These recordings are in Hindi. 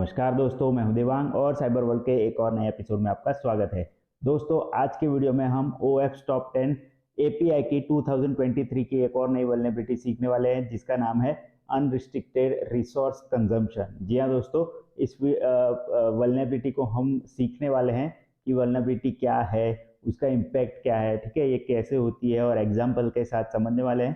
नमस्कार दोस्तों, मैं हूं देवांग और साइबर वर्ल्ड के एक और नए एपिसोड में आपका स्वागत है। दोस्तों, आज के वीडियो में हम OFS टॉप 10 API की 2023 की एक और नई वल्नरेबिलिटी सीखने वाले हैं, जिसका नाम है अनरिस्ट्रिक्टेड रिसोर्स कंजम्पशन। जी हाँ दोस्तों, इस वल्नरेबिलिटी को हम सीखने वाले हैं कि वल्नरेबिलिटी क्या है, उसका इम्पैक्ट क्या है, ठीक है, ये कैसे होती है और एग्जाम्पल के साथ समझने वाले हैं।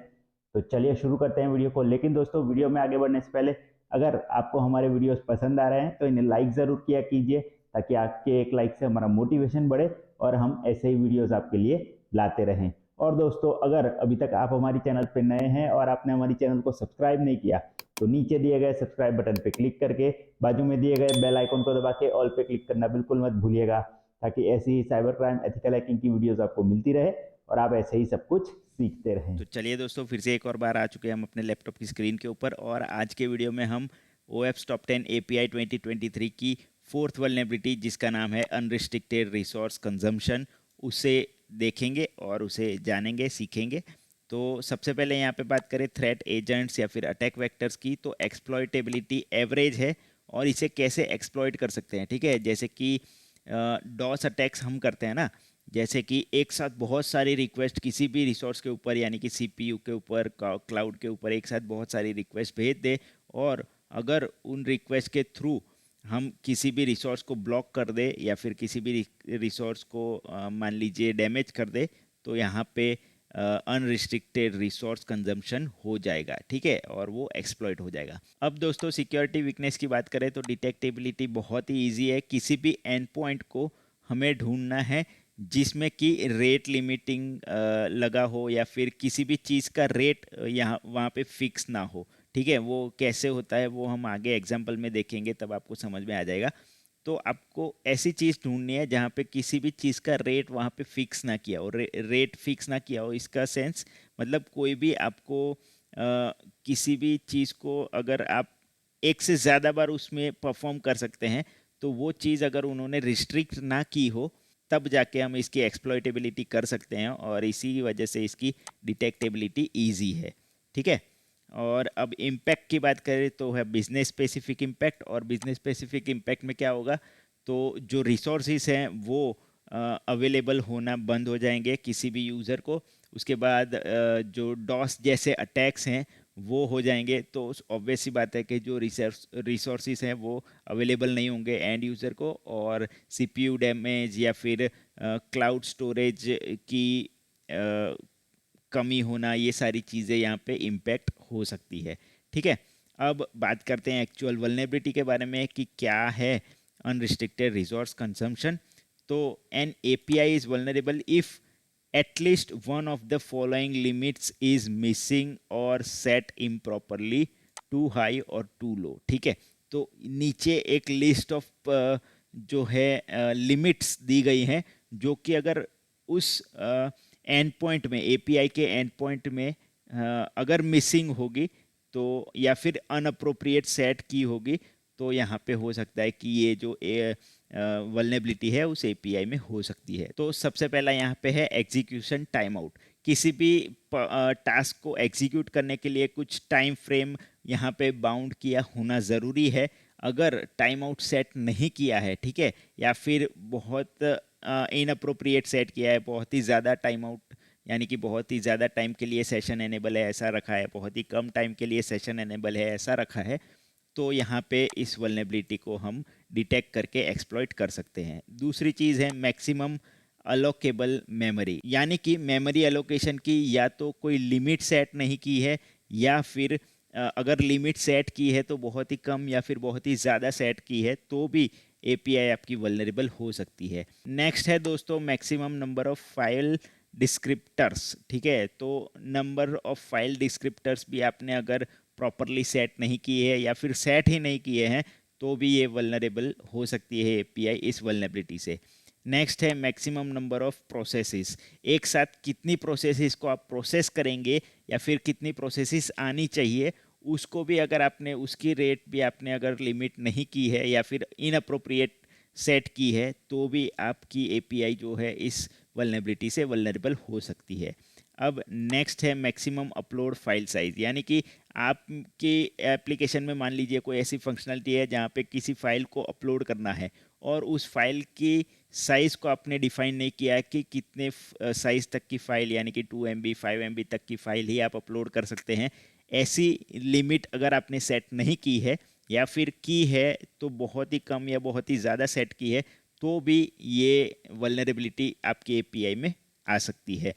तो चलिए शुरू करते हैं वीडियो को। लेकिन दोस्तों, वीडियो में आगे बढ़ने से पहले अगर आपको हमारे वीडियोस पसंद आ रहे हैं तो इन्हें लाइक ज़रूर किया कीजिए, ताकि आपके एक लाइक से हमारा मोटिवेशन बढ़े और हम ऐसे ही वीडियोस आपके लिए लाते रहें। और दोस्तों, अगर अभी तक आप हमारी चैनल पर नए हैं और आपने हमारी चैनल को सब्सक्राइब नहीं किया तो नीचे दिए गए सब्सक्राइब बटन पर क्लिक करके बाजू में दिए गए बेल आइकन को दबा के ऑल पे क्लिक करना बिल्कुल मत भूलिएगा, ताकि ऐसी ही साइबर क्राइम, एथिकल हैकिंग की वीडियोस आपको मिलती रहे और आप ऐसे ही सब कुछ सीखते रहें। तो चलिए दोस्तों, फिर से एक और बार आ चुके हैं हम अपने लैपटॉप की स्क्रीन के ऊपर, और आज के वीडियो में हम OFS टॉप 10 API 2023 की फोर्थ वल्नरेबिलिटी, जिसका नाम है अनरिस्ट्रिक्टेड रिसोर्स कंजम्पशन, उसे देखेंगे और उसे जानेंगे, सीखेंगे। तो सबसे पहले यहाँ पे बात करें थ्रेट एजेंट्स या फिर अटैक वेक्टर्स की, तो एक्सप्लॉयटेबिलिटी एवरेज है और इसे कैसे एक्सप्लॉयट कर सकते हैं, ठीक है। जैसे कि डॉस अटैक्स हम करते हैं ना, जैसे कि एक साथ बहुत सारी रिक्वेस्ट किसी भी रिसोर्स के ऊपर, यानी कि CPU के ऊपर, क्लाउड के ऊपर एक साथ बहुत सारी रिक्वेस्ट भेज दे, और अगर उन रिक्वेस्ट के थ्रू हम किसी भी रिसोर्स को ब्लॉक कर दे या फिर किसी भी रिसोर्स को मान लीजिए डैमेज कर दे, तो यहाँ पे अनरिस्ट्रिक्टेड रिसोर्स कंजम्पशन हो जाएगा, ठीक है, और वो एक्सप्लॉइट हो जाएगा। अब दोस्तों, सिक्योरिटी वीकनेस की बात करें तो डिटेक्टेबिलिटी बहुत ही ईजी है। किसी भी एंड पॉइंट को हमें ढूंढना है जिसमें कि रेट लिमिटिंग लगा हो, या फिर किसी भी चीज़ का रेट यहाँ वहाँ पे फिक्स ना हो, ठीक है। वो कैसे होता है वो हम आगे एग्जाम्पल में देखेंगे, तब आपको समझ में आ जाएगा। तो आपको ऐसी चीज़ ढूंढनी है जहाँ पे किसी भी चीज़ का रेट वहाँ पे फिक्स ना किया हो, रेट फिक्स ना किया हो। इसका सेंस मतलब कोई भी आपको किसी भी चीज़ को अगर आप एक से ज़्यादा बार उसमें परफॉर्म कर सकते हैं, तो वो चीज़ अगर उन्होंने रिस्ट्रिक्ट ना की हो, तब जाके हम इसकी एक्सप्लॉयटेबिलिटी कर सकते हैं, और इसी वजह से इसकी डिटेक्टेबिलिटी ईजी है, ठीक है। और अब इम्पैक्ट की बात करें तो है बिजनेस स्पेसिफिक इम्पैक्ट, और बिजनेस स्पेसिफिक इम्पैक्ट में क्या होगा, तो जो रिसोर्सेज हैं वो अवेलेबल होना बंद हो जाएंगे किसी भी यूज़र को। उसके बाद जो डॉस जैसे अटैक्स हैं वो हो जाएंगे, तो ऑब्वियस सी बात है कि जो रिसोर्सेज हैं वो अवेलेबल नहीं होंगे एंड यूज़र को, और CPU डैमेज या फिर क्लाउड स्टोरेज की कमी होना, ये सारी चीज़ें यहाँ पे इम्पैक्ट हो सकती है, ठीक है। अब बात करते हैं एक्चुअल वल्नरेबिलिटी के बारे में कि क्या है अनरिस्ट्रिक्टेड रिसोर्स कंजम्पशन। तो an API is vulnerable if at least one of the following limits is missing or set improperly, too high or too low, ठीक है। तो नीचे एक लिस्ट ऑफ जो है लिमिट्स दी गई हैं, जो कि अगर उस एंड पॉइंट में, API के एंड पॉइंट में अगर मिसिंग होगी, तो या फिर अनअप्रोप्रिएट सेट की होगी, तो यहाँ पे हो सकता है कि ये जो वल्नरेबिलिटी है उस API में हो सकती है। तो सबसे पहला यहाँ पे है एग्जीक्यूशन टाइम आउट। किसी भी टास्क को एग्जीक्यूट करने के लिए कुछ टाइम फ्रेम यहाँ पे बाउंड किया होना ज़रूरी है। अगर टाइम आउट सेट नहीं किया है, ठीक है, या फिर बहुत इनअप्रोप्रिएट सेट किया है, बहुत ही ज़्यादा टाइम आउट, यानी कि बहुत ही ज़्यादा टाइम के लिए सेशन एनेबल है ऐसा रखा है, बहुत ही कम टाइम के लिए सेशन एनेबल है ऐसा रखा है, तो यहाँ पे इस वल्नरेबिलिटी को हम डिटेक्ट करके एक्सप्लॉइट कर सकते हैं। दूसरी चीज़ है मैक्सिमम अलोकेबल मेमोरी, यानी कि मेमोरी एलोकेशन की या तो कोई लिमिट सेट नहीं की है, या फिर अगर लिमिट सेट की है तो बहुत ही कम या फिर बहुत ही ज़्यादा सेट की है, तो भी API आपकी वल्नरेबल हो सकती है। नेक्स्ट है दोस्तों maximum number of file descriptors, ठीक है। तो नंबर ऑफ फाइल डिस्क्रिप्टर्स भी आपने अगर प्रॉपरली सेट नहीं किए हैं या फिर सेट ही नहीं किए हैं, तो भी ये वल्नरेबल हो सकती है API इस वल्नरेबिलिटी से। नेक्स्ट है मैक्सिमम नंबर ऑफ प्रोसेसेस। एक साथ कितनी प्रोसेसेस को आप प्रोसेस करेंगे या फिर कितनी प्रोसेसेस आनी चाहिए, उसको भी अगर आपने, उसकी रेट भी आपने अगर लिमिट नहीं की है या फिर इनअप्रोप्रिएट सेट की है, तो भी आपकी API जो है इस वल्नरेबिलिटी से वल्नरेबल हो सकती है। अब नेक्स्ट है मैक्सिमम अपलोड फाइल साइज, यानी कि आपकी एप्लीकेशन में मान लीजिए कोई ऐसी फंक्शनलिटी है जहाँ पे किसी फाइल को अपलोड करना है और उस फाइल की साइज़ को आपने डिफाइन नहीं किया है कि कितने साइज़ तक की फ़ाइल, यानी कि 2 MB 5 MB तक की फ़ाइल ही आप अपलोड कर सकते हैं। ऐसी लिमिट अगर आपने सेट नहीं की है या फिर की है तो बहुत ही कम या बहुत ही ज़्यादा सेट की है, तो भी ये वल्नरेबिलिटी आपकी एपीआई में आ सकती है।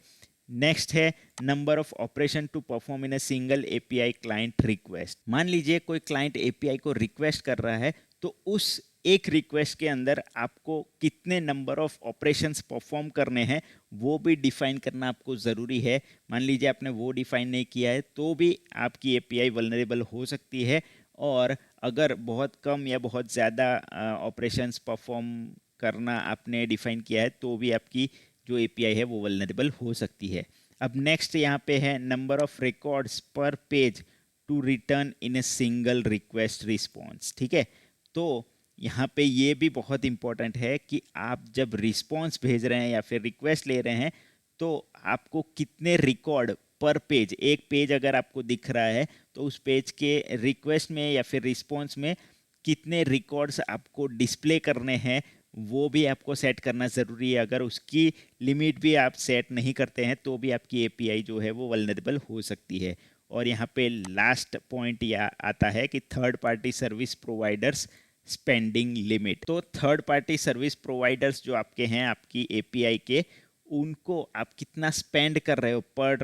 नेक्स्ट है number of operation to perform in a single API client request. मान लीजिए कोई क्लाइंट एपीआई को रिक्वेस्ट कर रहा है, तो उस एक रिक्वेस्ट के अंदर आपको कितने नंबर ऑफ ऑपरेशंस परफॉर्म करने हैं वो भी डिफाइन करना आपको ज़रूरी है। मान लीजिए आपने वो डिफाइन नहीं किया है तो भी आपकी एपीआई वल्नरेबल हो सकती है, और अगर बहुत कम या बहुत ज़्यादा ऑपरेशंस परफॉर्म करना आपने डिफाइन किया है तो भी आपकी जो एपीआई है वो वल्नरेबल हो सकती है। अब नेक्स्ट यहाँ पे है number of records per page to return in a single request response. ठीक है, तो यहाँ पे ये भी बहुत इंपॉर्टेंट है कि आप जब रिस्पॉन्स भेज रहे हैं या फिर रिक्वेस्ट ले रहे हैं तो आपको कितने रिकॉर्ड पर पेज, एक पेज अगर आपको दिख रहा है तो उस पेज के रिक्वेस्ट में या फिर रिस्पॉन्स में कितने रिकॉर्ड्स आपको डिस्प्ले करने हैं वो भी आपको सेट करना ज़रूरी है। अगर उसकी लिमिट भी आप सेट नहीं करते हैं तो भी आपकी एपीआई जो है वो वल्नरेबल हो सकती है। और यहाँ पे लास्ट पॉइंट यह आता है कि third party service providers spending limit. तो थर्ड पार्टी सर्विस प्रोवाइडर्स जो आपके हैं आपकी एपीआई के, उनको आप कितना स्पेंड कर रहे हो पर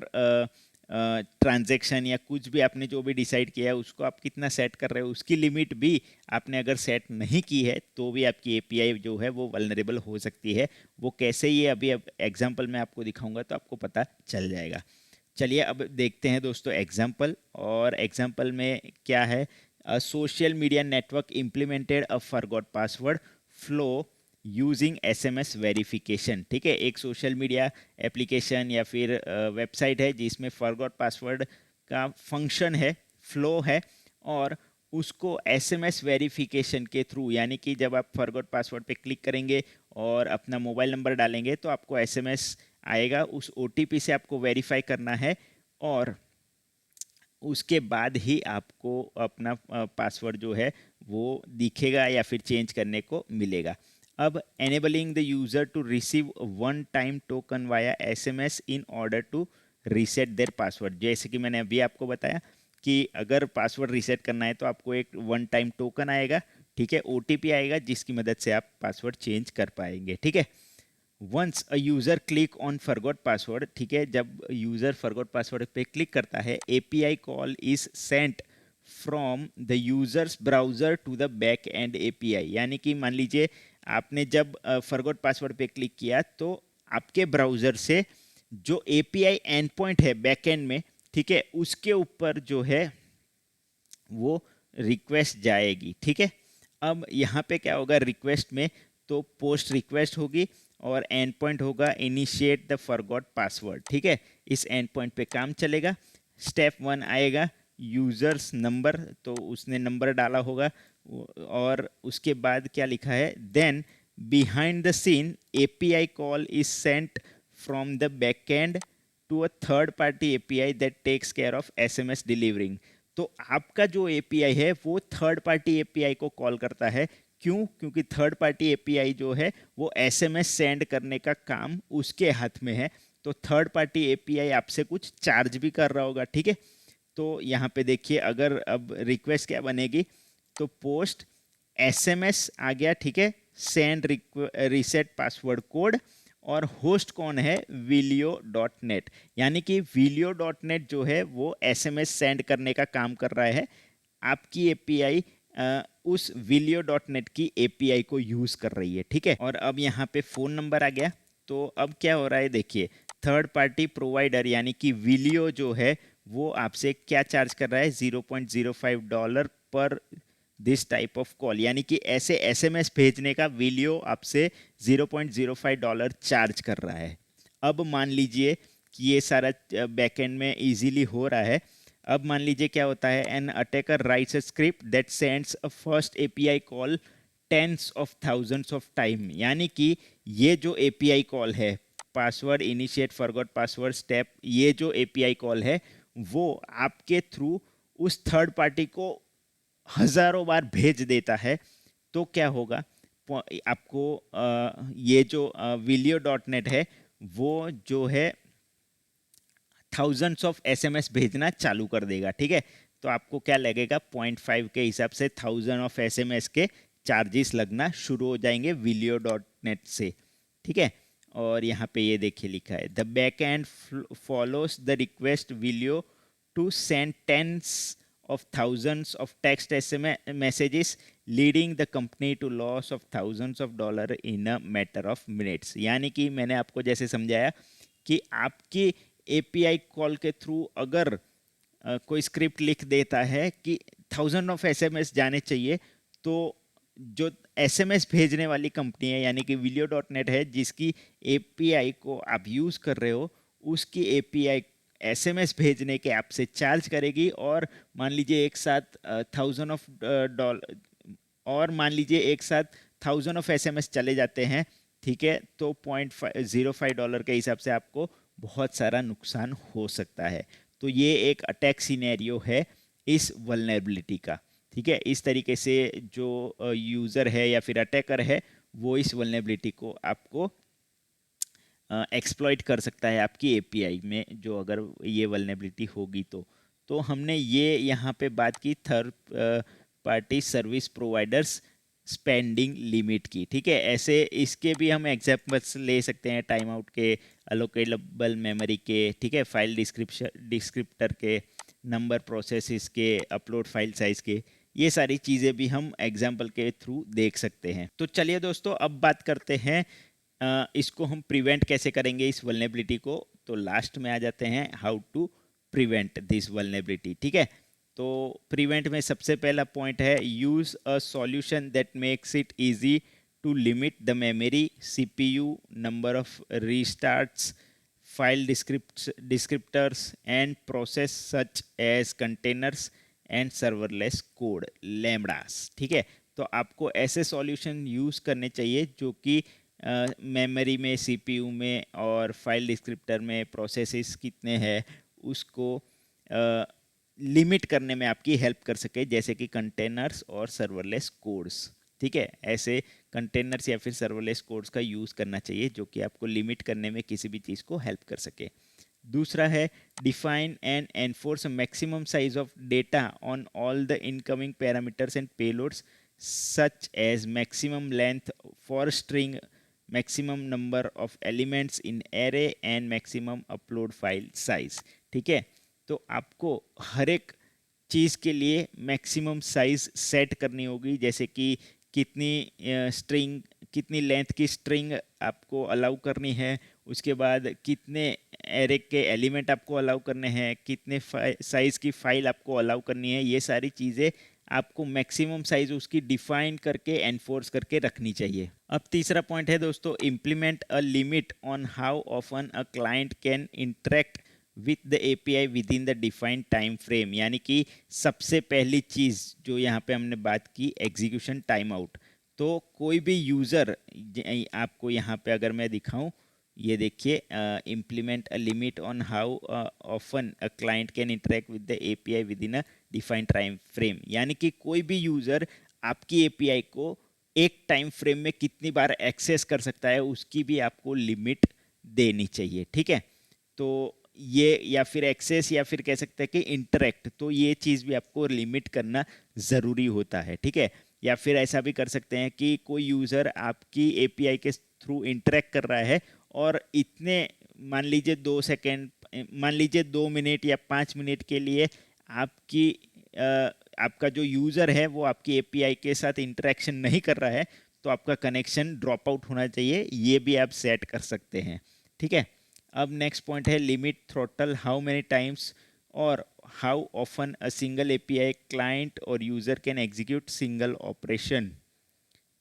ट्रांजैक्शन या कुछ भी आपने जो भी डिसाइड किया है उसको आप कितना सेट कर रहे हो, उसकी लिमिट भी आपने अगर सेट नहीं की है तो भी आपकी एपीआई जो है वो वल्नरेबल हो सकती है। वो कैसे, ये अभी अब एग्जांपल में आपको दिखाऊंगा तो आपको पता चल जाएगा। चलिए अब देखते हैं दोस्तों एग्जांपल, और एग्जांपल में क्या है, social media network implemented a forgot password flow using SMS verification. ठीक है, एक सोशल मीडिया एप्लीकेशन या फिर वेबसाइट है जिसमें फॉरगॉट पासवर्ड का फंक्शन है, फ्लो है, और उसको एसएमएस वेरिफिकेशन के थ्रू, यानी कि जब आप फॉरगॉट पासवर्ड पे क्लिक करेंगे और अपना मोबाइल नंबर डालेंगे तो आपको एसएमएस आएगा, उस ओटीपी से आपको वेरीफाई करना है और उसके बाद ही आपको अपना पासवर्ड जो है वो दिखेगा या फिर चेंज करने को मिलेगा। अब enabling the user to receive one time token via SMS in order to reset their password. जैसे कि मैंने अभी आपको बताया कि अगर पासवर्ड रीसेट करना है तो आपको एक वन टाइम टोकन आएगा, ठीक है, ओटीपी आएगा जिसकी मदद से आप पासवर्ड चेंज कर पाएंगे। ठीक है, once a user click on forgot password, ठीक है, जब यूज़र फॉरगॉट पासवर्ड पे क्लिक करता है API call is sent from the user's browser to the back end API. यानी कि मान लीजिए आपने जब फॉरगॉट पासवर्ड पे क्लिक किया तो आपके ब्राउज़र से जो एपीआई एंड पॉइंट है बैक एंड में, ठीक है, उसके ऊपर जो है वो रिक्वेस्ट जाएगी। ठीक है, अब यहाँ पे क्या होगा, रिक्वेस्ट में तो पोस्ट रिक्वेस्ट होगी और एंड पॉइंट होगा इनिशिएट द फॉरगॉट पासवर्ड। ठीक है, इस एंड पॉइंट पे काम चलेगा। स्टेप 1 आएगा यूजर्स नंबर, तो उसने नंबर डाला होगा, और उसके बाद क्या लिखा है, then behind the scene API call is sent from the backend to a third party API that takes care of SMS delivering. तो आपका जो एपीआई है वो थर्ड पार्टी एपीआई को कॉल करता है। क्यों? क्योंकि थर्ड पार्टी एपीआई जो है वो एसएमएस सेंड करने का काम उसके हाथ में है, तो थर्ड पार्टी एपीआई आपसे कुछ चार्ज भी कर रहा होगा। ठीक है, तो यहाँ पे देखिए अगर अब रिक्वेस्ट क्या बनेगी, तो पोस्ट एसएमएस आ गया, ठीक है, सेंड रीसेट पासवर्ड कोड, और होस्ट कौन है, vilio.net, यानी कि vilio.net जो है वो एसएमएस सेंड करने का काम कर रहा है। आपकी एपीआई उस vilio.net की एपीआई को यूज कर रही है। ठीक है, और अब यहाँ पे फोन नंबर आ गया, तो अब क्या हो रहा है देखिए, थर्ड पार्टी प्रोवाइडर यानी कि विलियो जो है वो आपसे क्या चार्ज कर रहा है, $0.05 पर दिस टाइप ऑफ कॉल, यानी कि ऐसे एसएमएस भेजने का विलियो आपसे $0.05 चार्ज कर रहा है। अब मान लीजिए कि ये सारा बैकएंड में इजीली हो रहा है। अब मान लीजिए क्या होता है, an attacker writes a script that sends a first API call tens of thousands of time, यानी कि ये जो एपीआई कॉल है password, initiate forgot password step, ये जो एपीआई कॉल है वो आपके थ्रू उस थर्ड पार्टी को हजारों बार भेज देता है। तो क्या होगा, आपको ये जो Vilio.net है वो जो है थाउजेंड्स ऑफ एसएमएस भेजना चालू कर देगा। ठीक है, तो आपको क्या लगेगा, 0.5 के हिसाब से 1000 ऑफ एसएमएस के चार्जेस लगना शुरू हो जाएंगे Vilio.net से। ठीक है, और यहाँ पे ये देखिए लिखा है, the back end follows the request Vilio to send tens of thousands of text SMS messages, leading the company to loss of thousands of dollar in a matter of minutes। यानी कि मैंने आपको जैसे समझाया कि आपकी एपीआई कॉल के थ्रू अगर कोई स्क्रिप्ट लिख देता है कि 1000 ऑफ एसएमएस जाने चाहिए, तो जो एसएमएस भेजने वाली कंपनी है यानी कि Vilio.net है, जिसकी एपीआई को आप यूज़ कर रहे हो, उसकी एपीआई एसएमएस भेजने के आपसे चार्ज करेगी। और मान लीजिए एक साथ 1000 ऑफ डॉलर, और मान लीजिए एक साथ 1000 ऑफ एसएमएस चले जाते हैं, ठीक है, तो $0.05 के हिसाब से आपको बहुत सारा नुकसान हो सकता है। तो ये एक अटैक सिनेरियो है इस वल्नरेबिलिटी का। ठीक है, इस तरीके से जो यूज़र है या फिर अटैकर है वो इस वल्नरेबिलिटी को आपको एक्सप्लॉइट कर सकता है आपकी एपीआई में, जो अगर ये वल्नरेबिलिटी होगी तो हमने ये यहाँ पे बात की third party service providers spending limit की। ठीक है, ऐसे इसके भी हम एग्जांपल्स ले सकते हैं, टाइम आउट के, अलोकेटेबल मेमोरी के, ठीक है, फाइल डिस्क्रिप्टर के, नंबर प्रोसेसेस के, अपलोड फाइल साइज के, ये सारी चीज़ें भी हम एग्जाम्पल के थ्रू देख सकते हैं। तो चलिए दोस्तों, अब बात करते हैं इसको हम प्रिवेंट कैसे करेंगे इस वल्नरेबिलिटी को। तो लास्ट में आ जाते हैं how to prevent this vulnerability. ठीक है, तो प्रिवेंट में सबसे पहला पॉइंट है, use a solution that makes it easy to limit the memory, CPU, number of restarts, file descriptors and process such as containers and serverless code, lambdas. ठीक है, तो आपको ऐसे सॉल्यूशन यूज़ करने चाहिए जो कि मेमोरी में, सीपीयू में और फाइल डिस्क्रिप्टर में प्रोसेसेस कितने हैं उसको लिमिट करने में आपकी हेल्प कर सके, जैसे कि कंटेनर्स और सर्वरलेस कोड्स। ठीक है, ऐसे कंटेनर्स या फिर सर्वरलेस कोड्स का यूज़ करना चाहिए जो कि आपको लिमिट करने में किसी भी चीज़ को हेल्प कर सके। दूसरा है, define and enforce maximum size of data on all the incoming parameters and payloads such as maximum length for string, maximum number of elements in array and maximum upload file size. ठीक है, तो आपको हर एक चीज़ के लिए मैक्सिमम साइज सेट करनी होगी, जैसे कि कितनी स्ट्रिंग, कितनी लेंथ की स्ट्रिंग आपको अलाउ करनी है, उसके बाद कितने एरे के एलिमेंट आपको अलाउ करने हैं, कितने साइज़ की फाइल आपको अलाउ करनी है, ये सारी चीज़ें आपको मैक्सिमम साइज उसकी डिफाइन करके एनफोर्स करके रखनी चाहिए। अब तीसरा पॉइंट है दोस्तों, implement a limit on how often a client can interact with the API with in the defined time frame. यानी कि सबसे पहली चीज़ जो यहाँ पे हमने बात की, एग्जीक्यूशन टाइम आउट। तो कोई भी यूज़र, आपको यहाँ पे अगर मैं दिखाऊं, ये देखिए, implement a limit on how often a client can interact with the API with in a defined time frame. यानी कि कोई भी यूज़र आपकी एपीआई को एक टाइम फ्रेम में कितनी बार एक्सेस कर सकता है, उसकी भी आपको लिमिट देनी चाहिए। ठीक है, तो ये, या फिर एक्सेस, या फिर कह सकते हैं कि इंटरेक्ट, तो ये चीज़ भी आपको लिमिट करना ज़रूरी होता है। ठीक है, या फिर ऐसा भी कर सकते हैं कि कोई यूज़र आपकी एपीआई के थ्रू इंटरेक्ट कर रहा है और इतने, मान लीजिए 2 सेकेंड, मान लीजिए 2 मिनट या 5 मिनट के लिए आपकी आपका जो यूज़र है वो आपकी एपीआई के साथ इंटरेक्शन नहीं कर रहा है, तो आपका कनेक्शन ड्रॉप आउट होना चाहिए, ये भी आप सेट कर सकते हैं। ठीक है, अब नेक्स्ट पॉइंट है, limit throttle how many times और how often a single API client और user can execute single operation.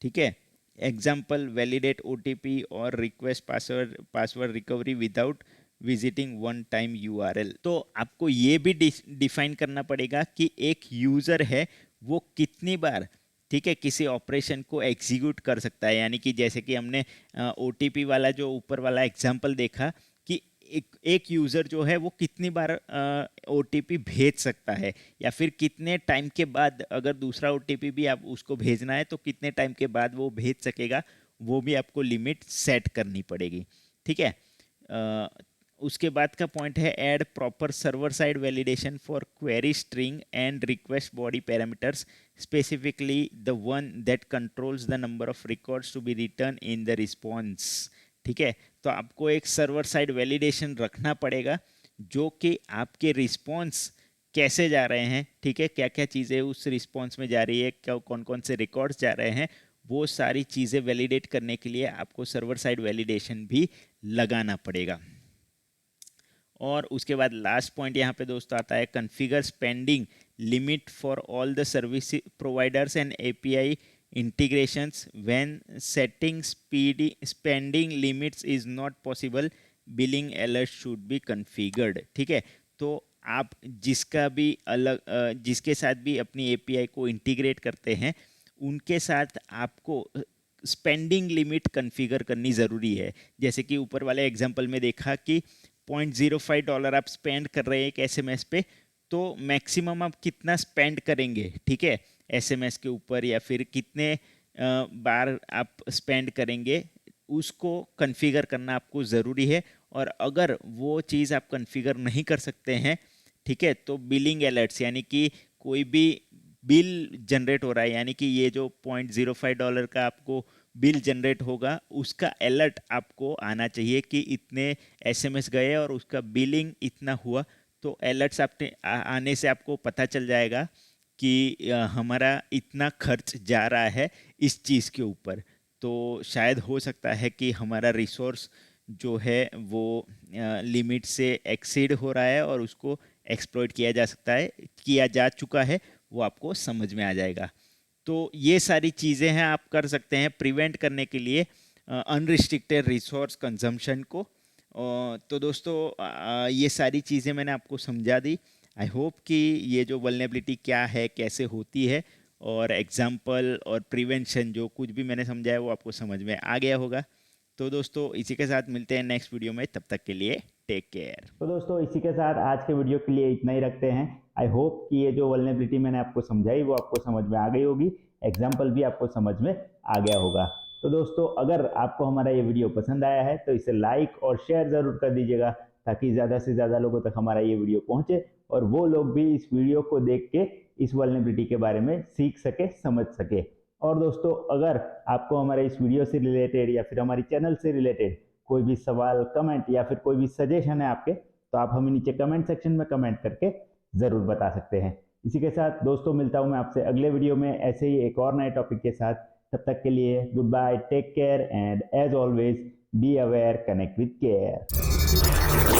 ठीक है, एग्जाम्पल, वैलिडेट ओटीपी और request password recovery without visiting one time URL. तो आपको ये भी डिफाइन करना पड़ेगा कि एक यूज़र है वो कितनी बार ठीक है, किसी ऑपरेशन को एग्जीक्यूट कर सकता है। यानी कि जैसे कि हमने OTP वाला जो ऊपर वाला एग्जांपल देखा कि एक यूज़र जो है वो कितनी बार OTP भेज सकता है, या फिर कितने टाइम के बाद अगर दूसरा OTP भी आप उसको भेजना है तो कितने टाइम के बाद वो भेज सकेगा, वो भी आपको लिमिट सेट करनी पड़ेगी। ठीक है, उसके बाद का पॉइंट है add proper server side validation for query string and request body parameters, specifically the one that controls the number of records to be return in the response. ठीक है, तो आपको एक सर्वर साइड वैलिडेशन रखना पड़ेगा जो कि आपके रिस्पॉन्स कैसे जा रहे हैं, ठीक है, क्या क्या चीज़ें उस रिस्पॉन्स में जा रही है, क्या कौन कौन से रिकॉर्ड्स जा रहे हैं, वो सारी चीज़ें वैलिडेट करने के लिए आपको सर्वर साइड वैलिडेशन भी लगाना पड़ेगा। और उसके बाद लास्ट पॉइंट यहाँ पे दोस्तों आता है configure spending limit for all the service providers and API integrations when setting spending limits is not possible, billing alert should be configured। ठीक है, तो आप जिसका भी जिसके साथ भी अपनी API को इंटीग्रेट करते हैं उनके साथ आपको स्पेंडिंग लिमिट कॉन्फ़िगर करनी ज़रूरी है। जैसे कि ऊपर वाले एग्जांपल में देखा कि $0.05 आप स्पेंड कर रहे हैं एक SMS पे, तो मैक्सिमम आप कितना स्पेंड करेंगे, ठीक है, SMS के ऊपर, या फिर कितने बार आप स्पेंड करेंगे, उसको कॉन्फ़िगर करना आपको ज़रूरी है। और अगर वो चीज़ आप कॉन्फ़िगर नहीं कर सकते हैं, ठीक है, तो बिलिंग अलर्ट्स, यानी कि कोई भी बिल जनरेट हो रहा है, यानी कि ये जो $0.05 का आपको बिल जनरेट होगा उसका अलर्ट आपको आना चाहिए कि इतने SMS गए और उसका बिलिंग इतना हुआ। तो अलर्ट्स आपने आने से आपको पता चल जाएगा कि हमारा इतना खर्च जा रहा है इस चीज़ के ऊपर। तो शायद हो सकता है कि हमारा रिसोर्स जो है वो लिमिट से एक्सीड हो रहा है और उसको एक्सप्लॉइट किया जा सकता है, किया जा चुका है, वो आपको समझ में आ जाएगा। तो ये सारी चीज़ें हैं आप कर सकते हैं प्रिवेंट करने के लिए अनरिस्ट्रिक्टेड रिसोर्स कंजम्पशन को। तो दोस्तों ये सारी चीज़ें मैंने आपको समझा दी। आई होप कि ये जो वल्नरेबिलिटी क्या है, कैसे होती है, और एग्जाम्पल और प्रिवेंशन जो कुछ भी मैंने समझाया वो आपको समझ में आ गया होगा। तो दोस्तों इसी के साथ मिलते हैं नेक्स्ट वीडियो में, तब तक के लिए टेक केयर। तो दोस्तों इसी के साथ आज के वीडियो के लिए इतना ही रखते हैं। आई होप कि ये जो वल्नरेबिलिटी मैंने आपको समझाई वो आपको समझ में आ गई होगी, एग्जाम्पल भी आपको समझ में आ गया होगा। तो दोस्तों अगर आपको हमारा ये वीडियो पसंद आया है तो इसे लाइक और शेयर ज़रूर कर दीजिएगा, ताकि ज़्यादा से ज़्यादा लोगों तक हमारा ये वीडियो पहुँचे और वो लोग भी इस वीडियो को देख के इस वल्नरेबिलिटी के बारे में सीख सके, समझ सके। और दोस्तों अगर आपको हमारे इस वीडियो से रिलेटेड या फिर हमारी चैनल से रिलेटेड कोई भी सवाल, कमेंट या फिर कोई भी सजेशन है आपके, तो आप हमें नीचे कमेंट सेक्शन में कमेंट करके ज़रूर बता सकते हैं। इसी के साथ दोस्तों मिलता हूं मैं आपसे अगले वीडियो में ऐसे ही एक और नए टॉपिक के साथ। तब तक के लिए goodbye, take care and as always be aware, connect with care.